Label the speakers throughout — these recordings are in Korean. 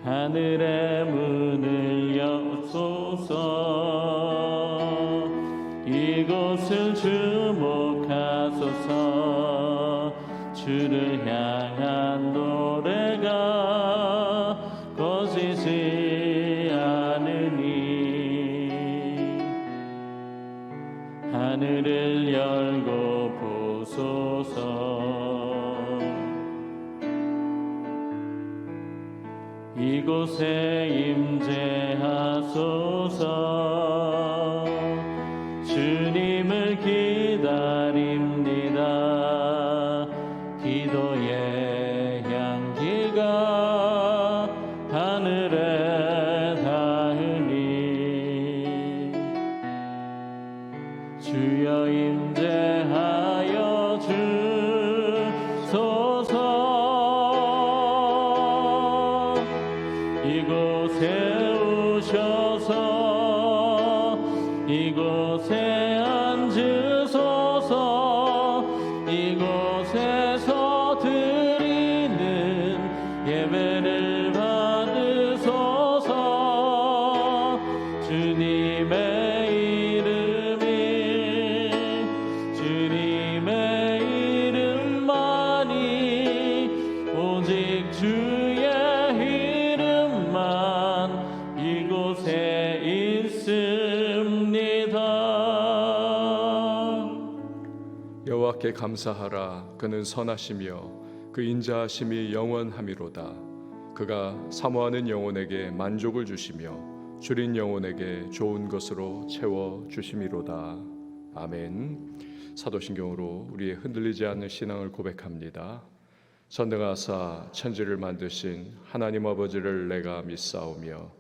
Speaker 1: 하늘의 문을 여소서. 이곳을 주목하소서. 주를 향한 노래가 꺼지지 않으니 하늘을 열고 보소서. 이곳에 임재하소서. 주님을 기다립니다. 기도의 향기가 하늘에 닿으니 주여 임재하여 주소서. 이곳에 오셔서 이곳에 앉으소서. 이곳에서 드리는 예배를 받으소서. 주님의 이름만이 오직 주의 이름만 이곳에 있습니다.
Speaker 2: 여호와께 감사하라. 그는 선하시며 그 인자하심이 영원하미로다. 그가 사모하는 영혼에게 만족을 주시며 줄인 영혼에게 좋은 것으로 채워 주심이로다. 아멘. 사도신경으로 우리의 흔들리지 않는 신앙을 고백합니다. 전능하사 천지를 만드신 하나님 아버지를 내가 믿사오며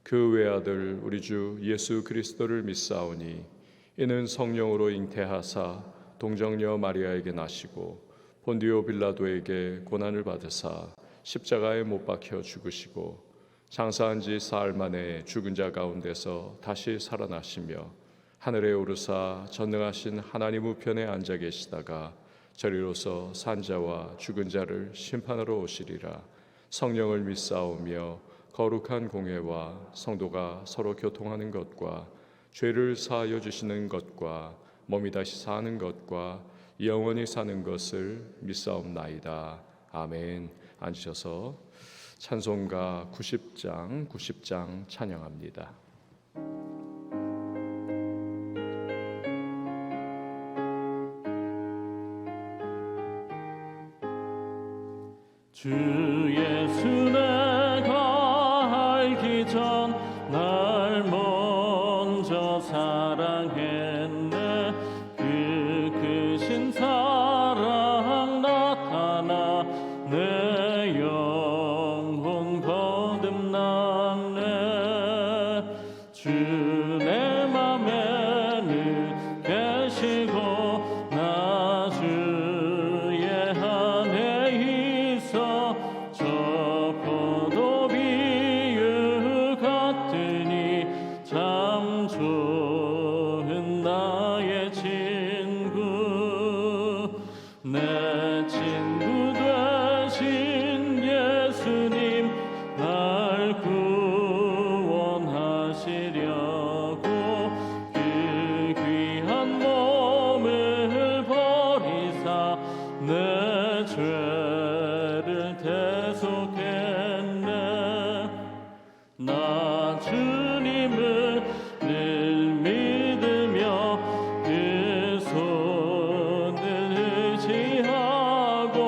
Speaker 2: 그 외아들 우리 주 예수 그리스도를 믿사오니 이는 성령으로 잉태하사 동정녀 마리아에게 나시고 본디오 빌라도에게 고난을 받으사 십자가에 못 박혀 죽으시고 장사한 지 사흘 만에 죽은 자 가운데서 다시 살아나시며 하늘에 오르사 전능하신 하나님 우편에 앉아 계시다가 저리로서 산자와 죽은 자를 심판하러 오시리라. 성령을 믿사오며 거룩한 공회와 성도가 서로 교통하는 것과 죄를 사하여 주시는 것과 몸이 다시 사는 것과 영원히 사는 것을 믿사옵나이다. 아멘. 앉으셔서 찬송가 90장 찬양합니다.
Speaker 1: 주 예수 내가 알기 전 날 먼저 사랑했네. 그 크신 사랑 나타나 내 영혼 거듭났네. 주 내 맘에는 계시고 나 주의 안에 있어. 저 포도 비유 같으니 참 좋은 나의 친구. 내 친구 되신 예수님 날 구원하시려고 그 귀한 몸을 버리사 내 죄를 대속했네. 나 주님을 늘 믿으며 그 손을 의지하고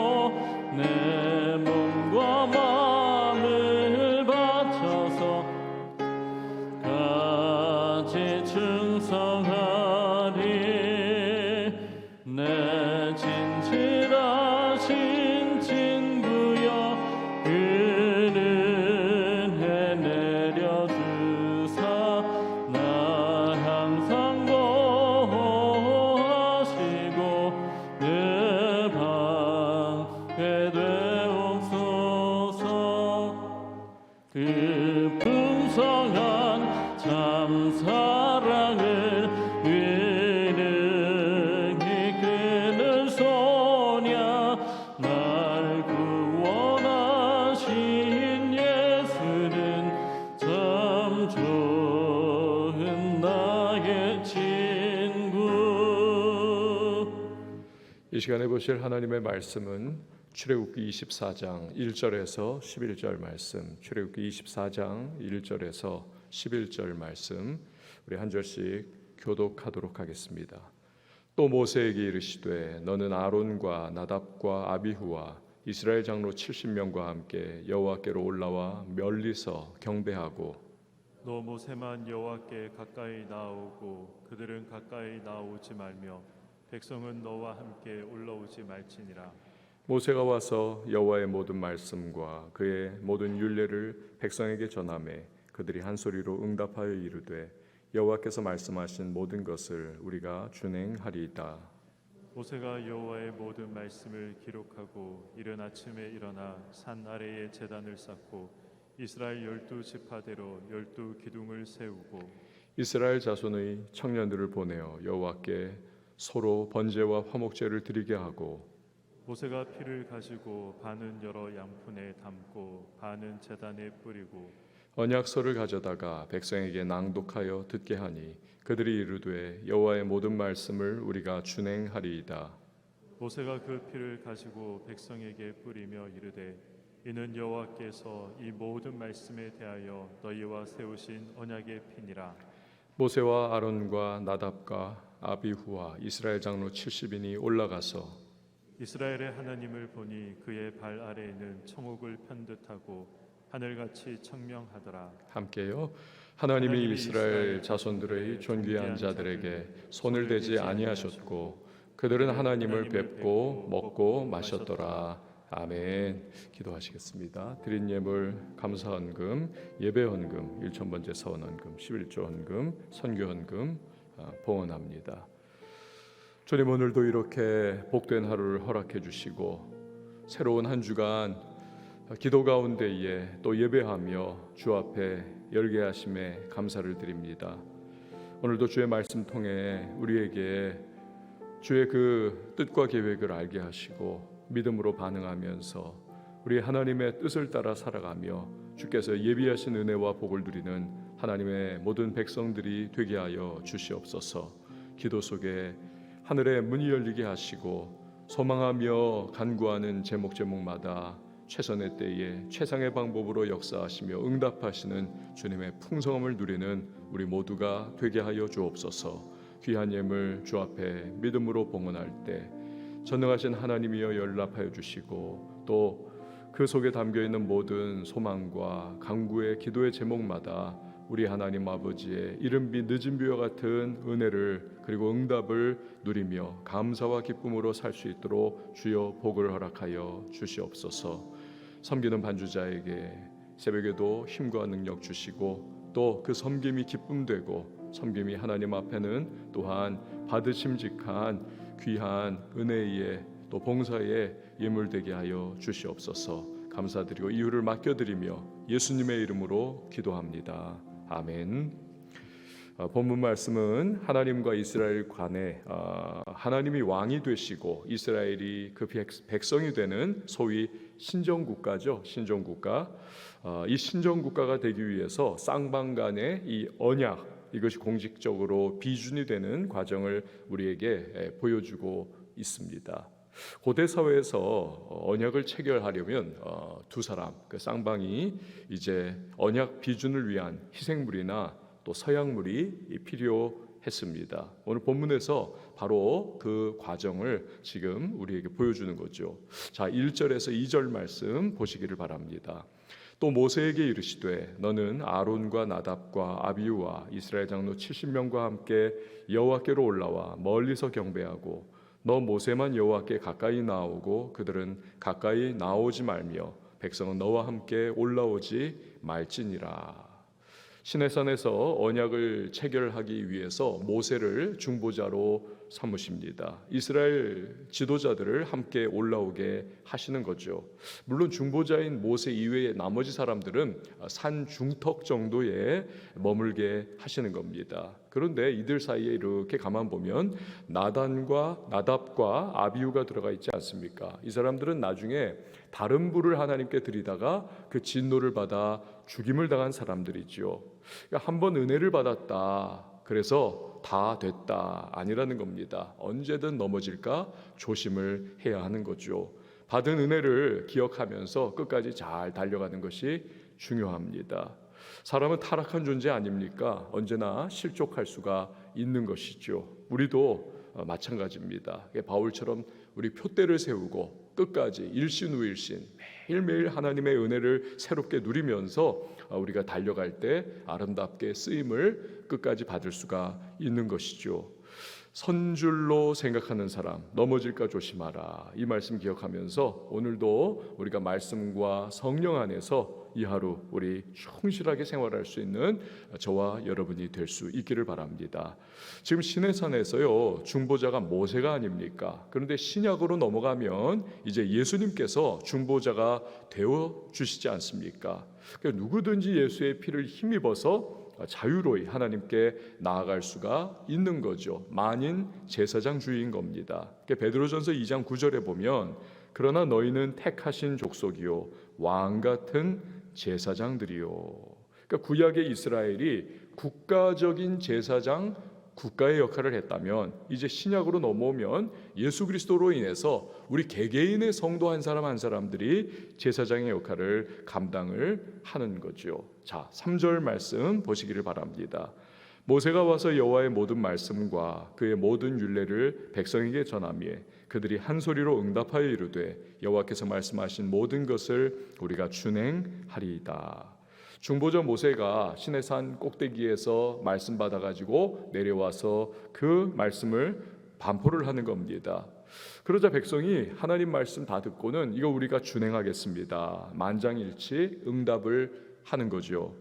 Speaker 1: 내 몸과 마음을 바쳐서 같이 충성하리. 내 진실하신 친구여 그는 해내려 주사 나 항상 보호하시고 늘 방패 되옵소서. 그 풍성한 참 사랑을 은은히 끊을 소냐. 날 구원하신 예수를
Speaker 2: 이 시간에 보실 하나님의 말씀은 출애굽기 24장 1절에서 11절 말씀, 출애굽기 24장 1절에서 11절 말씀, 우리 한 절씩 교독하도록 하겠습니다. 또 모세에게 이르시되 너는 아론과 나답과 아비후와 이스라엘 장로 70명과 함께 여호와께로 올라와 멀리서 경배하고
Speaker 1: 너 모세만 여호와께 가까이 나아오고 그들은 가까이 나아오지 말며 백성은 너와 함께 올라오지 말지니라.
Speaker 2: 모세가 와서 여호와의 모든 말씀과 그의 모든 율례를 백성에게 전하매 그들이 한 소리로 응답하여 이르되 여호와께서 말씀하신 모든 것을 우리가 준행하리이다.
Speaker 1: 모세가 여호와의 모든 말씀을 기록하고 이른 아침에 일어나 산 아래에 제단을 쌓고 이스라엘 12지파대로 12기둥을 세우고
Speaker 2: 이스라엘 자손의 청년들을 보내어 여호와께 소로 번제와 화목제를 드리게 하고
Speaker 1: 모세가 피를 가지고 반은 여러 양푼에 담고 반은 제단에 뿌리고
Speaker 2: 언약서를 가져다가 백성에게 낭독하여 듣게 하니 그들이 이르되 여호와의 모든 말씀을 우리가 준행하리이다.
Speaker 1: 모세가 그 피를 가지고 백성에게 뿌리며 이르되 이는 여호와께서 이 모든 말씀에 대하여 너희와 세우신 언약의 피니라.
Speaker 2: 모세와 아론과 나답과 아비후와 이스라엘 장로 70인이 올라가서
Speaker 1: 이스라엘의 하나님을 보니 그의 발 아래에는 청옥을 편듯하고 하늘같이 청명하더라.
Speaker 2: 함께요. 하나님이 이스라엘 자손들의 존귀한 자들에게 손을 대지 아니하셨고 그들은 하나님을 뵙고 먹고 마셨더라. 아멘. 기도하시겠습니다. 드린 예물 감사헌금, 예배헌금, 1,000번째 서원헌금, 11조 헌금, 선교헌금 봉헌합니다. 주님, 오늘도 이렇게 복된 하루를 허락해 주시고 새로운 한 주간 기도 가운데에 또 예배하며 주 앞에 열게 하심에 감사를 드립니다. 오늘도 주의 말씀 통해 우리에게 주의 그 뜻과 계획을 알게 하시고 믿음으로 반응하면서 우리 하나님의 뜻을 따라 살아가며 주께서 예비하신 은혜와 복을 누리는 하나님의 모든 백성들이 되게 하여 주시옵소서. 기도 속에 하늘의 문이 열리게 하시고 소망하며 간구하는 제목마다 최선의 때에 최상의 방법으로 역사하시며 응답하시는 주님의 풍성함을 누리는 우리 모두가 되게 하여 주옵소서. 귀한 예물 주 앞에 믿음으로 봉헌할 때 전능하신 하나님이여 연락하여 주시고 또 그 속에 담겨있는 모든 소망과 간구의 기도의 제목마다 우리 하나님 아버지의 이른 비 늦은 비와 같은 은혜를 그리고 응답을 누리며 감사와 기쁨으로 살 수 있도록 주여 복을 허락하여 주시옵소서. 섬기는 반주자에게 새벽에도 힘과 능력 주시고 또 그 섬김이 기쁨되고 섬김이 하나님 앞에는 또한 받으심직한 귀한 은혜의 또 봉사의 예물되게 하여 주시옵소서. 감사드리고 이유를 맡겨드리며 예수님의 이름으로 기도합니다. 아멘. 본문 말씀은 하나님과 이스라엘 간에 하나님이 왕이 되시고 이스라엘이 그 백성이 되는 소위 신정국가죠. 신정국가. 이 신정국가가 되기 위해서 쌍방 간의 이 언약, 이것이 공식적으로 비준이 되는 과정을 우리에게 보여주고 있습니다. 고대 사회에서 언약을 체결하려면 두 사람, 그 쌍방이 이제 언약 비준을 위한 희생물이나 또 서약물이 필요했습니다. 오늘 본문에서 바로 그 과정을 지금 우리에게 보여주는 거죠. 자, 1절에서 2절 말씀 보시기를 바랍니다. 또 모세에게 이르시되 너는 아론과 나답과 아비후와 이스라엘 장로 70명과 함께 여호와께로 올라와 멀리서 경배하고 너 모세만 여호와께 가까이 나오고 그들은 가까이 나오지 말며 백성은 너와 함께 올라오지 말지니라. 시내산에서 언약을 체결하기 위해서 모세를 중보자로 삼으십니다. 이스라엘 지도자들을 함께 올라오게 하시는 거죠. 물론 중보자인 모세 이외의 나머지 사람들은 산 중턱 정도에 머물게 하시는 겁니다. 그런데 이들 사이에 이렇게 가만 보면 나답과 아비후가 들어가 있지 않습니까? 이 사람들은 나중에 다른 부를 하나님께 드리다가 그 진노를 받아 죽임을 당한 사람들이지요. 그러니까 한 번 은혜를 받았다. 그래서 다 됐다 아니라는 겁니다. 언제든 넘어질까 조심을 해야 하는 거죠. 받은 은혜를 기억하면서 끝까지 잘 달려가는 것이 중요합니다. 사람은 타락한 존재 아닙니까? 언제나 실족할 수가 있는 것이죠. 우리도 마찬가지입니다. 바울처럼 우리 표대를 세우고 끝까지 일신후일신 매일매일 하나님의 은혜를 새롭게 누리면서 우리가 달려갈 때 아름답게 쓰임을 끝까지 받을 수가 있는 것이죠. 선줄로 생각하는 사람 넘어질까 조심하라. 이 말씀 기억하면서 오늘도 우리가 말씀과 성령 안에서 이 하루 우리 충실하게 생활할 수 있는 저와 여러분이 될 수 있기를 바랍니다. 지금 시내산에서요 중보자가 모세가 아닙니까? 그런데 신약으로 넘어가면 이제 예수님께서 중보자가 되어 주시지 않습니까? 그러니까 누구든지 예수의 피를 힘입어서 자유로이 하나님께 나아갈 수가 있는 거죠. 만인 제사장주의인 겁니다. 베드로전서 2장 9절에 보면 그러나 너희는 택하신 족속이요 왕 같은 제사장들이요. 그러니까 구약의 이스라엘이 국가적인 제사장 국가의 역할을 했다면 이제 신약으로 넘어오면 예수 그리스도로 인해서 우리 개개인의 성도 한 사람 한 사람들이 제사장의 역할을 감당을 하는 거죠. 자, 3절 말씀 보시기를 바랍니다. 모세가 와서 여호와의 모든 말씀과 그의 모든 율례를 백성에게 전하며 그들이 한 소리로 응답하여 이르되 여호와께서 말씀하신 모든 것을 우리가 준행하리이다. 중보자 모세가 시내산 꼭대기에서 말씀 받아가지고 내려와서 그 말씀을 반포를 하는 겁니다. 그러자 백성이 하나님 말씀 다 듣고는 이거 우리가 준행하겠습니다. 만장일치 응답을 하는 거죠.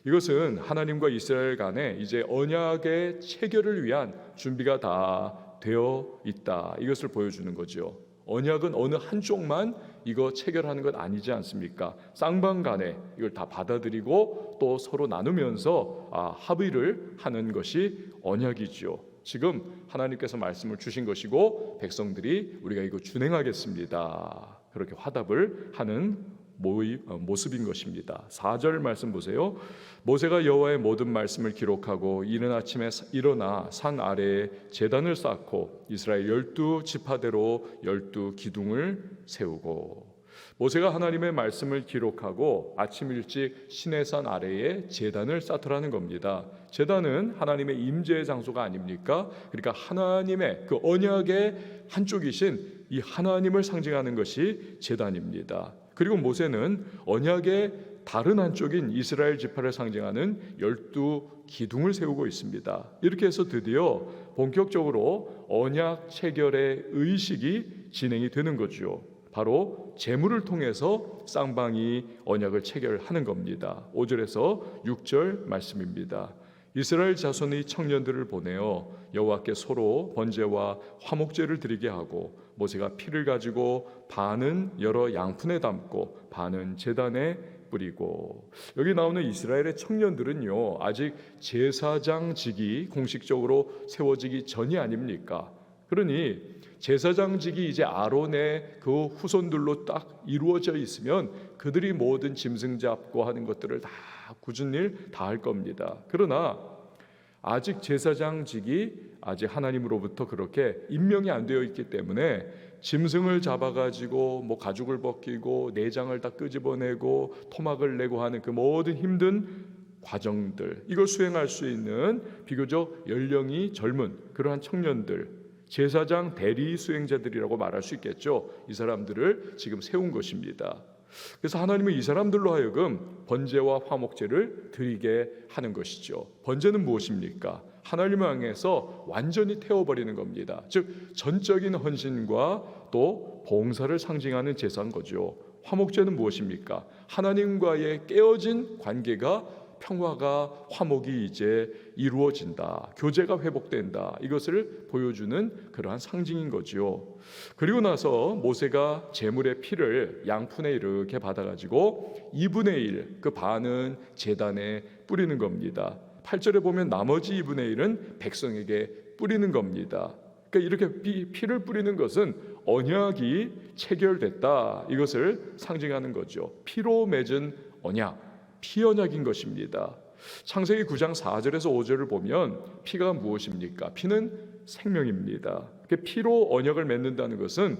Speaker 2: 이것은 하나님과 이스라엘 간에 이제 언약의 체결을 위한 준비가 다 되어 있다. 이것을 보여주는 거죠. 언약은 어느 한쪽만 이거 체결하는 것 아니지 않습니까? 쌍방 간에 이걸 다 받아들이고 또 서로 나누면서 합의를 하는 것이 언약이죠. 지금 하나님께서 말씀을 주신 것이고 백성들이 우리가 이거 준행하겠습니다. 그렇게 화답을 하는 모습인 것입니다. 4절 말씀 보세요. 모세가 여호와의 모든 말씀을 기록하고 이른 아침에 일어나 산 아래에 제단을 쌓고 이스라엘 12지파대로 12기둥을 세우고. 모세가 하나님의 말씀을 기록하고 아침 일찍 시내산 아래에 제단을 쌓더라는 겁니다. 제단은 하나님의 임재의 장소가 아닙니까? 그러니까 하나님의 그 언약의 한쪽이신 이 하나님을 상징하는 것이 제단입니다. 그리고 모세는 언약의 다른 한쪽인 이스라엘 지파를 상징하는 12기둥을 세우고 있습니다. 이렇게 해서 드디어 본격적으로 언약 체결의 의식이 진행이 되는 거죠. 바로 제물을 통해서 쌍방이 언약을 체결하는 겁니다. 5절에서 6절 말씀입니다. 이스라엘 자손의 청년들을 보내어 여호와께 소로 번제와 화목제를 드리게 하고 모세가 피를 가지고 반은 여러 양푼에 담고 반은 제단에 뿌리고. 여기 나오는 이스라엘의 청년들은요 아직 제사장직이 공식적으로 세워지기 전이 아닙니까? 그러니 제사장직이 이제 아론의 그 후손들로 딱 이루어져 있으면 그들이 모든 짐승 잡고 하는 것들을 다 굳은 일 다 할 겁니다. 그러나 아직 제사장직이 아직 하나님으로부터 그렇게 임명이 안 되어 있기 때문에 짐승을 잡아가지고 뭐 가죽을 벗기고 내장을 다 끄집어내고 토막을 내고 하는 그 모든 힘든 과정들, 이걸 수행할 수 있는 비교적 연령이 젊은 그러한 청년들, 제사장 대리 수행자들이라고 말할 수 있겠죠. 이 사람들을 지금 세운 것입니다. 그래서 하나님은 이 사람들로 하여금 번제와 화목제를 드리게 하는 것이죠. 번제는 무엇입니까? 하나님을 향해서 완전히 태워버리는 겁니다. 즉 전적인 헌신과 또 봉사를 상징하는 제사인 거죠. 화목제는 무엇입니까? 하나님과의 깨어진 관계가 평화가 화목이 이제 이루어진다. 교제가 회복된다. 이것을 보여주는 그러한 상징인 거죠. 그리고 나서 모세가 제물의 피를 양푼에 이렇게 받아가지고 2분의 1, 그 반은 제단에 뿌리는 겁니다. 8절에 보면 나머지 2분의 1은 백성에게 뿌리는 겁니다. 그러니까 이렇게 피를 뿌리는 것은 언약이 체결됐다. 이것을 상징하는 거죠. 피로 맺은 언약. 피언약인 것입니다. 창세기 9장 4절에서 5절을 보면 피가 무엇입니까? 피는 생명입니다. 피로 언약을 맺는다는 것은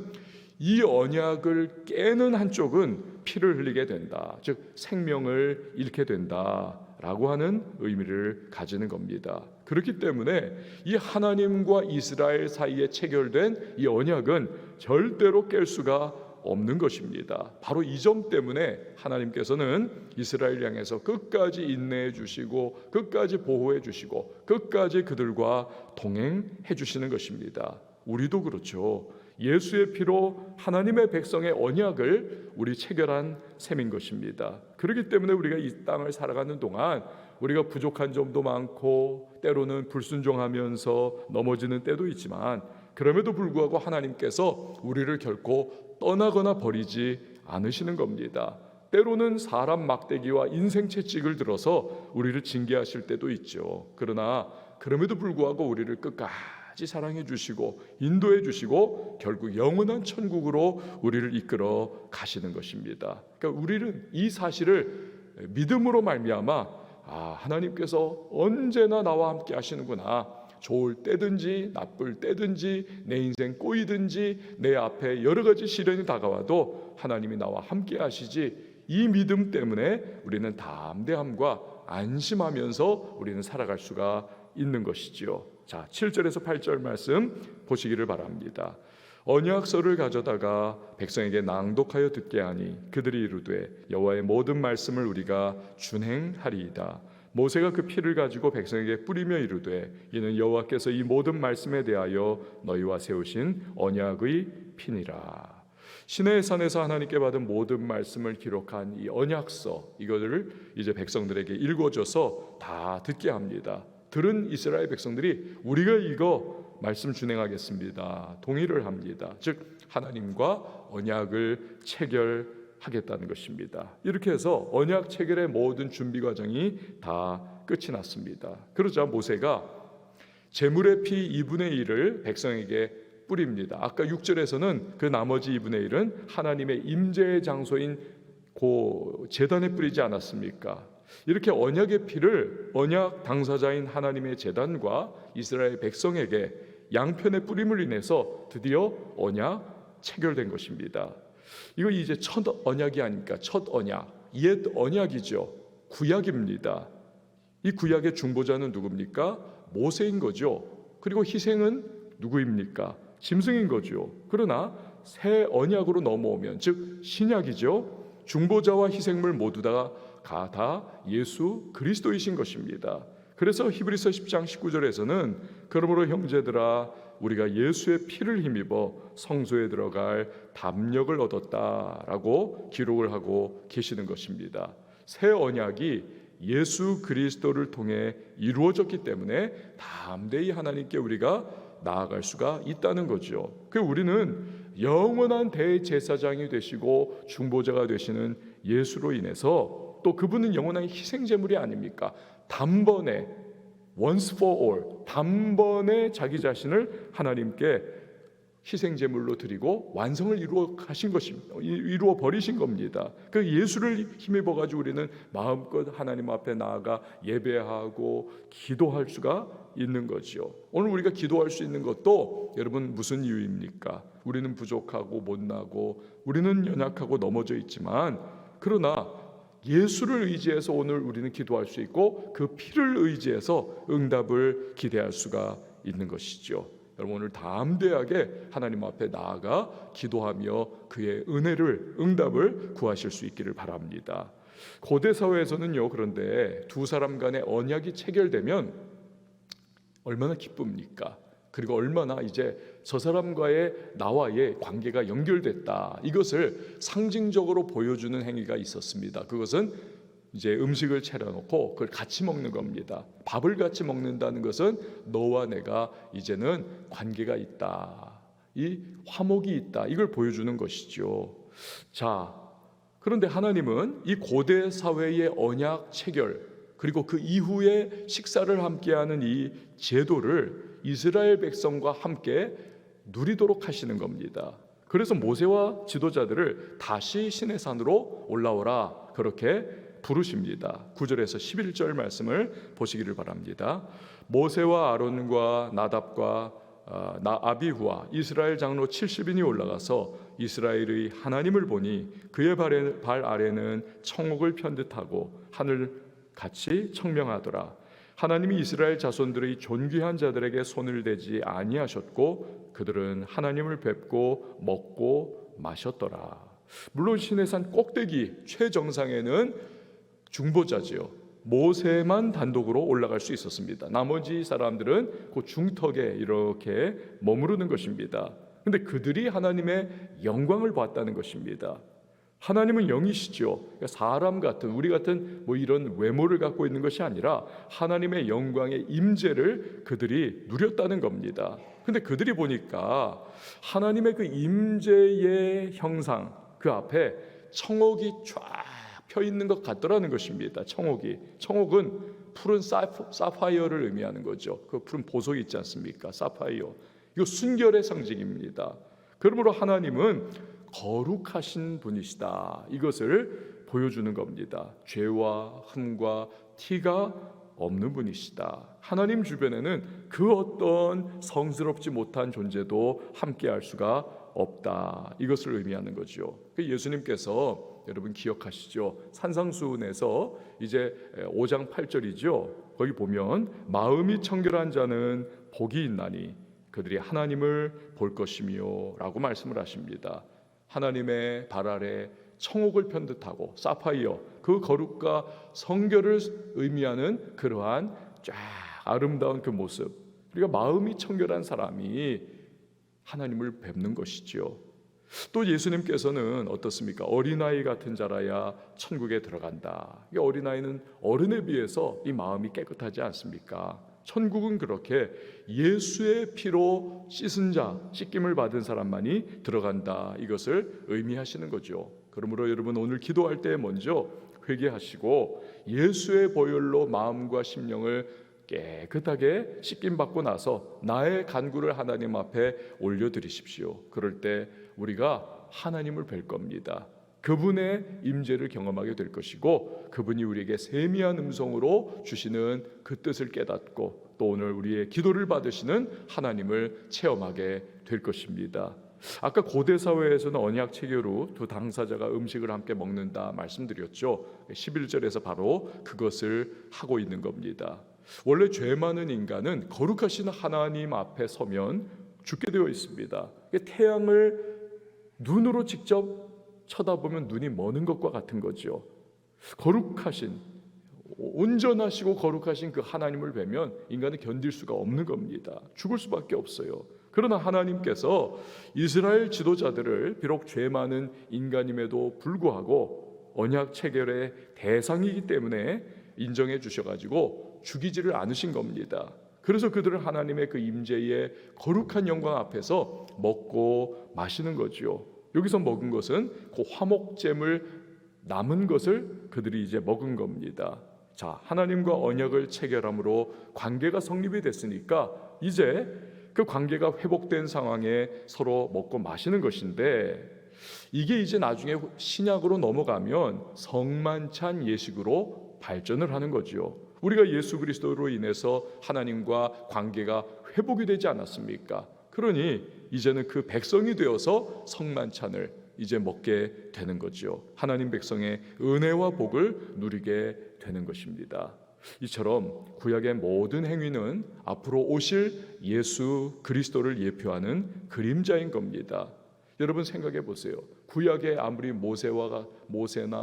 Speaker 2: 이 언약을 깨는 한쪽은 피를 흘리게 된다, 즉 생명을 잃게 된다라고 하는 의미를 가지는 겁니다. 그렇기 때문에 이 하나님과 이스라엘 사이에 체결된 이 언약은 절대로 깰 수가 없는 것입니다. 바로 이 점 때문에 하나님께서는 이스라엘 향해서 끝까지 인내해 주시고 끝까지 보호해 주시고 끝까지 그들과 동행해 주시는 것입니다. 우리도 그렇죠. 예수의 피로 하나님의 백성의 언약을 우리 체결한 셈인 것입니다. 그렇기 때문에 우리가 이 땅을 살아가는 동안 우리가 부족한 점도 많고 때로는 불순종하면서 넘어지는 때도 있지만, 그럼에도 불구하고 하나님께서 우리를 결코 떠나거나 버리지 않으시는 겁니다. 때로는 사람 막대기와 인생 채찍을 들어서 우리를 징계하실 때도 있죠. 그러나 그럼에도 불구하고 우리를 끝까지 사랑해 주시고 인도해 주시고 결국 영원한 천국으로 우리를 이끌어 가시는 것입니다. 그러니까 우리는 이 사실을 믿음으로 말미암아 하나님께서 언제나 나와 함께 하시는구나. 좋을 때든지 나쁠 때든지 내 인생 꼬이든지 내 앞에 여러 가지 시련이 다가와도 하나님이 나와 함께 하시지, 이 믿음 때문에 우리는 담대함과 안심하면서 우리는 살아갈 수가 있는 것이지요. 자, 7절에서 8절 말씀 보시기를 바랍니다. 언약서를 가져다가 백성에게 낭독하여 듣게 하니 그들이 이르되 여호와의 모든 말씀을 우리가 준행하리이다. 모세가 그 피를 가지고 백성에게 뿌리며 이르되 이는 여호와께서 이 모든 말씀에 대하여 너희와 세우신 언약의 피니라. 시내의 산에서 하나님께 받은 모든 말씀을 기록한 이 언약서, 이거를 이제 백성들에게 읽어줘서 다 듣게 합니다. 들은 이스라엘 백성들이 우리가 이거 말씀 준행하겠습니다, 동의를 합니다. 즉 하나님과 언약을 체결하겠다는 것입니다. 이렇게 해서 언약 체결의 모든 준비 과정이 다 끝이 났습니다. 그러자 모세가 제물의 피 2분의 1을 백성에게 뿌립니다. 아까 6절에서는 그 나머지 2분의 1은 하나님의 임재의 장소인 그 제단에 뿌리지 않았습니까? 이렇게 언약의 피를 언약 당사자인 하나님의 제단과 이스라엘 백성에게 양편의 뿌림을 인해서 드디어 언약 체결된 것입니다. 이거 이제 첫 언약이 아닙니까? 첫 언약, 옛 언약이죠. 구약입니다. 이 구약의 중보자는 누굽니까? 모세인 거죠. 그리고 희생은 누구입니까? 짐승인 거죠. 그러나 새 언약으로 넘어오면, 즉 신약이죠. 중보자와 희생물 모두 다 예수 그리스도이신 것입니다. 그래서 히브리서 10장 19절에서는 그러므로 형제들아 우리가 예수의 피를 힘입어 성소에 들어갈 담력을 얻었다라고 기록을 하고 계시는 것입니다. 새 언약이 예수 그리스도를 통해 이루어졌기 때문에 담대히 하나님께 우리가 나아갈 수가 있다는 거죠. 그 우리는 영원한 대제사장이 되시고 중보자가 되시는 예수로 인해서, 또 그분은 영원한 희생제물이 아닙니까? 단번에 once for all, 단번에 자기 자신을 하나님께 희생제물로 드리고 완성을 이루어 가신 것입니다. 이루어 버리신 겁니다. 그 예수를 힘입어 가지고 우리는 마음껏 하나님 앞에 나아가 예배하고 기도할 수가 있는 거죠. 오늘 우리가 기도할 수 있는 것도 여러분 무슨 이유입니까? 우리는 부족하고 못나고 우리는 연약하고 넘어져 있지만, 그러나 예수를 의지해서 오늘 우리는 기도할 수 있고 그 피를 의지해서 응답을 기대할 수가 있는 것이죠. 여러분 오늘 담대하게 하나님 앞에 나아가 기도하며 그의 은혜를, 응답을 구하실 수 있기를 바랍니다. 고대 사회에서는요, 그런데 두 사람 간의 언약이 체결되면 얼마나 기쁩니까? 그리고 얼마나 이제 저 사람과의 나와의 관계가 연결됐다, 이것을 상징적으로 보여주는 행위가 있었습니다. 그것은 이제 음식을 차려놓고 그걸 같이 먹는 겁니다. 밥을 같이 먹는다는 것은 너와 내가 이제는 관계가 있다, 이 화목이 있다, 이걸 보여주는 것이죠. 자, 그런데 하나님은 이 고대 사회의 언약 체결, 그리고 그 이후에 식사를 함께하는 이 제도를 이스라엘 백성과 함께 누리도록 하시는 겁니다. 그래서 모세와 지도자들을 다시 시내산으로 올라오라, 그렇게 부르십니다. 9절에서 11절 말씀을 보시기를 바랍니다. 모세와 아론과 나답과 아비후와 이스라엘 장로 70인이 올라가서 이스라엘의 하나님을 보니 그의 발 아래는 청옥을 편듯하고 하늘같이 청명하더라. 하나님이 이스라엘 자손들의 존귀한 자들에게 손을 대지 아니하셨고 그들은 하나님을 뵙고 먹고 마셨더라. 물론 시내산 꼭대기 최정상에는 중보자지요, 모세만 단독으로 올라갈 수 있었습니다. 나머지 사람들은 그 중턱에 이렇게 머무르는 것입니다. 근데 그들이 하나님의 영광을 봤다는 것입니다. 하나님은 영이시죠. 사람 같은, 우리 같은 이런 외모를 갖고 있는 것이 아니라 하나님의 영광의 임재를 그들이 누렸다는 겁니다. 근데 그들이 보니까 하나님의 그 임재의 형상, 그 앞에 청옥이 쫙 펴 있는 것 같더라는 것입니다. 청옥은 푸른 사파이어를 의미하는 거죠. 그 푸른 보석이 있지 않습니까? 사파이어. 이거 순결의 상징입니다. 그러므로 하나님은 거룩하신 분이시다, 이것을 보여주는 겁니다. 죄와 흠과 티가 없는 분이시다. 하나님 주변에는 그 어떤 성스럽지 못한 존재도 함께할 수가 없다, 이것을 의미하는 거죠. 예수님께서, 여러분 기억하시죠? 산상수훈에서 이제 5장 8절이죠. 거기 보면 마음이 청결한 자는 복이 있나니 그들이 하나님을 볼 것이며 라고 말씀을 하십니다. 하나님의 발 아래 청옥을 편듯하고 사파이어, 그 거룩과 성결을 의미하는 그러한 쫙 아름다운 그 모습, 그러니까 마음이 청결한 사람이 하나님을 뵙는 것이죠. 또 예수님께서는 어떻습니까? 어린아이 같은 자라야 천국에 들어간다. 이 어린아이는 어른에 비해서 이 마음이 깨끗하지 않습니까? 천국은 그렇게 예수의 피로 씻은 자, 씻김을 받은 사람만이 들어간다, 이것을 의미하시는 거죠. 그러므로 여러분 오늘 기도할 때 먼저 회개하시고 예수의 보혈로 마음과 심령을 깨끗하게 씻김받고 나서 나의 간구를 하나님 앞에 올려드리십시오. 그럴 때 우리가 하나님을 뵐 겁니다. 그분의 임재를 경험하게 될 것이고 그분이 우리에게 세미한 음성으로 주시는 그 뜻을 깨닫고 또 오늘 우리의 기도를 받으시는 하나님을 체험하게 될 것입니다. 아까 고대 사회에서는 언약 체결 후 두 당사자가 음식을 함께 먹는다 말씀드렸죠. 11절에서 바로 그것을 하고 있는 겁니다. 원래 죄 많은 인간은 거룩하신 하나님 앞에 서면 죽게 되어 있습니다. 태양을 눈으로 직접 쳐다보면 눈이 머는 것과 같은 거죠. 거룩하신, 온전하시고 거룩하신 그 하나님을 뵈면 인간은 견딜 수가 없는 겁니다. 죽을 수밖에 없어요. 그러나 하나님께서 이스라엘 지도자들을 비록 죄 많은 인간임에도 불구하고 언약 체결의 대상이기 때문에 인정해 주셔가지고 죽이지를 않으신 겁니다. 그래서 그들은 하나님의 그 임재의 거룩한 영광 앞에서 먹고 마시는 거죠. 여기서 먹은 것은 그 화목제물 남은 것을 그들이 이제 먹은 겁니다. 자, 하나님과 언약을 체결함으로 관계가 성립이 됐으니까 이제 그 관계가 회복된 상황에 서로 먹고 마시는 것인데, 이게 이제 나중에 신약으로 넘어가면 성만찬 예식으로 발전을 하는 거죠. 우리가 예수 그리스도로 인해서 하나님과 관계가 회복이 되지 않았습니까? 그러니 이제는 그 백성이 되어서 성만찬을 이제 먹게 되는 거죠. 하나님 백성의 은혜와 복을 누리게 되는 것입니다. 이처럼 구약의 모든 행위는 앞으로 오실 예수 그리스도를 예표하는 그림자인 겁니다. 여러분 생각해 보세요. 구약에 아무리 모세나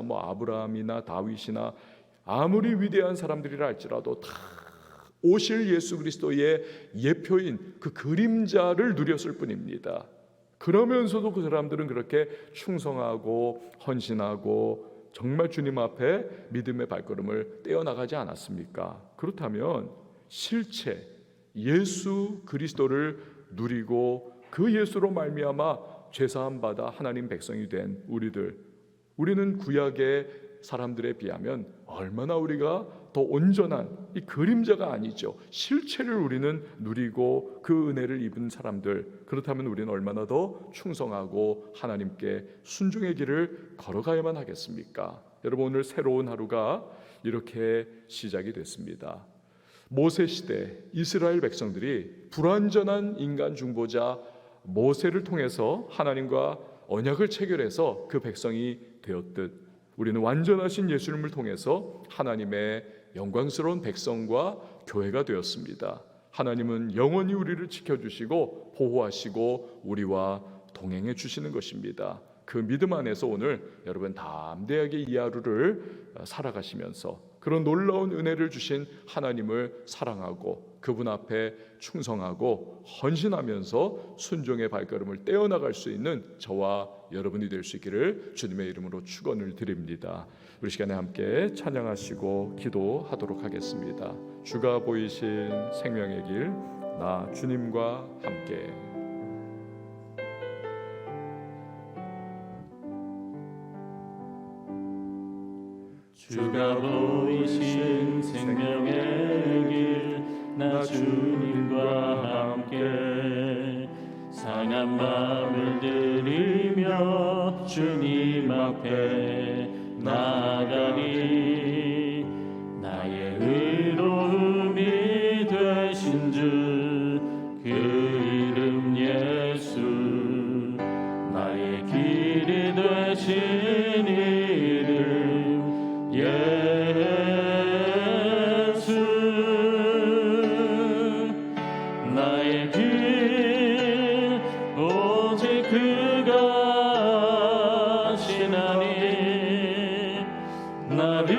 Speaker 2: 아브라함이나 다윗이나 아무리 위대한 사람들이라 할지라도 다 오실 예수 그리스도의 예표인 그 그림자를 누렸을 뿐입니다. 그러면서도 그 사람들은 그렇게 충성하고 헌신하고 정말 주님 앞에 믿음의 발걸음을 떼어나가지 않았습니까? 그렇다면 실체 예수 그리스도를 누리고 그 예수로 말미암아 죄사함 받아 하나님 백성이 된 우리는 구약의 사람들에 비하면 얼마나 우리가 더 온전한 이 그림자가 아니죠. 실체를 우리는 누리고 그 은혜를 입은 사람들, 그렇다면 우리는 얼마나 더 충성하고 하나님께 순종의 길을 걸어가야만 하겠습니까? 여러분, 오늘 새로운 하루가 이렇게 시작이 됐습니다. 모세 시대 이스라엘 백성들이 불완전한 인간 중보자 모세를 통해서 하나님과 언약을 체결해서 그 백성이 되었듯, 우리는 완전하신 예수님을 통해서 하나님의 영광스러운 백성과 교회가 되었습니다. 하나님은 영원히 우리를 지켜주시고 보호하시고 우리와 동행해 주시는 것입니다. 그 믿음 안에서 오늘 여러분 담대하게 이 하루를 살아가시면서 그런 놀라운 은혜를 주신 하나님을 사랑하고 그분 앞에 충성하고 헌신하면서 순종의 발걸음을 떼어나갈 수 있는 저와 여러분이 될 수 있기를 주님의 이름으로 축원을 드립니다. 우리 시간에 함께 찬양하시고 기도하도록 하겠습니다. 주가 보이신 생명의 길, 나 주님과 함께.
Speaker 3: 주가 보이신 생명의 길, 나 주님과 함께 상한 마음을 들이며 주님 앞에 나아가리. 나의 의로움이 되신 주 그 이름 예수, 나의 길이 되신 이름 예수. 나의 길 오직 그가 아시나니. 나를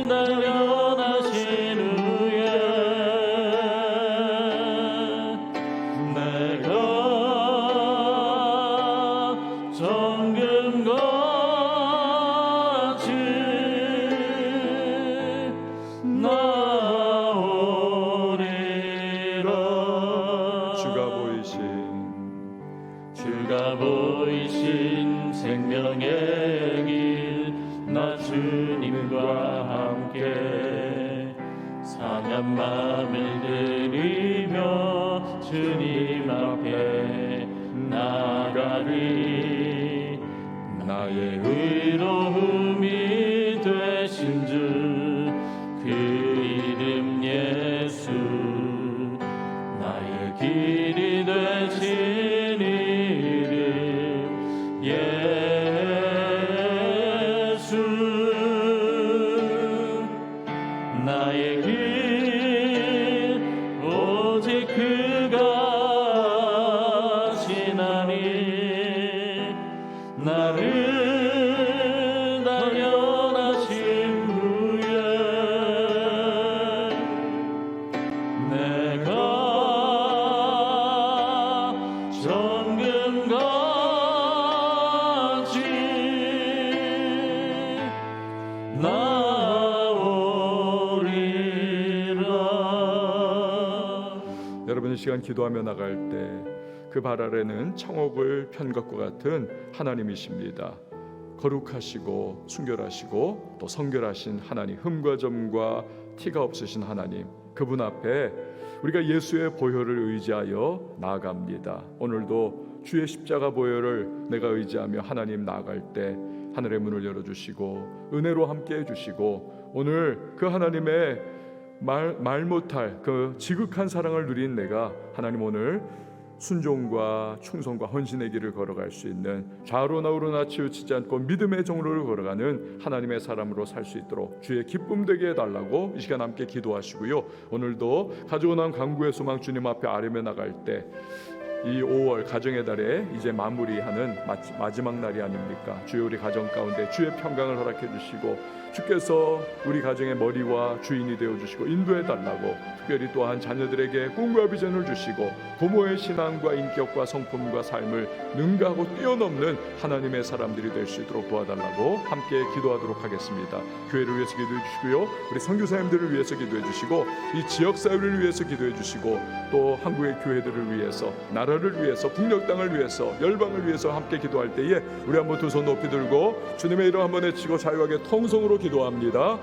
Speaker 3: 단련하신 후에 내가 정금같이 나오리라. 주가 보이신 생명의 길, 나 주님과 함께 상한 마음을 들이며 주님 앞에 나아가리. 나의 의로움이 되신 주 그 이름 예수, 나의 길이 되신 이름 예수. 나의 길 오직 그가 아시나니. 나를 단련하신 후에 내가 정금같이 나오리라.
Speaker 2: 여러분, 이 시간 기도하며 나갈 때 그 발 아래는 청옥을 편 것과 같은 하나님이십니다. 거룩하시고 순결하시고 또 성결하신 하나님, 흠과 점과 티가 없으신 하나님, 그분 앞에 우리가 예수의 보혈을 의지하여 나아갑니다. 오늘도 주의 십자가 보혈을 내가 의지하며 하나님 나아갈 때 하늘의 문을 열어주시고 은혜로 함께 해주시고, 오늘 그 하나님의 말 못할 그 지극한 사랑을 누린 내가 하나님 오늘 순종과 충성과 헌신의 길을 걸어갈 수 있는, 좌로나 우로나 치우치지 않고 믿음의 정로를 걸어가는 하나님의 사람으로 살 수 있도록 주의 기쁨 되게 해달라고 이 시간 함께 기도하시고요. 오늘도 가져오는 간구의 소망 주님 앞에 아뢰며 나갈 때 이 5월 가정의 달에 이제 마무리하는 마지막 날이 아닙니까? 주여, 우리 가정 가운데 주의 평강을 허락해 주시고 주께서 우리 가정의 머리와 주인이 되어 주시고 인도해 달라고, 특별히 또한 자녀들에게 꿈과 비전을 주시고 부모의 신앙과 인격과 성품과 삶을 능가하고 뛰어넘는 하나님의 사람들이 될 수 있도록 도와달라고 함께 기도하도록 하겠습니다. 교회를 위해서 기도해 주시고요, 우리 선교사님들을 위해서 기도해 주시고 이 지역사회를 위해서 기도해 주시고 또 한국의 교회들을 위해서, 나라를 위해서, 북녘 땅을 위해서, 열방을 위해서 함께 기도할 때에 우리 한번 두 손 높이 들고 주님의 이름 한번 외치고 자유하게 통성으로 기도합니다.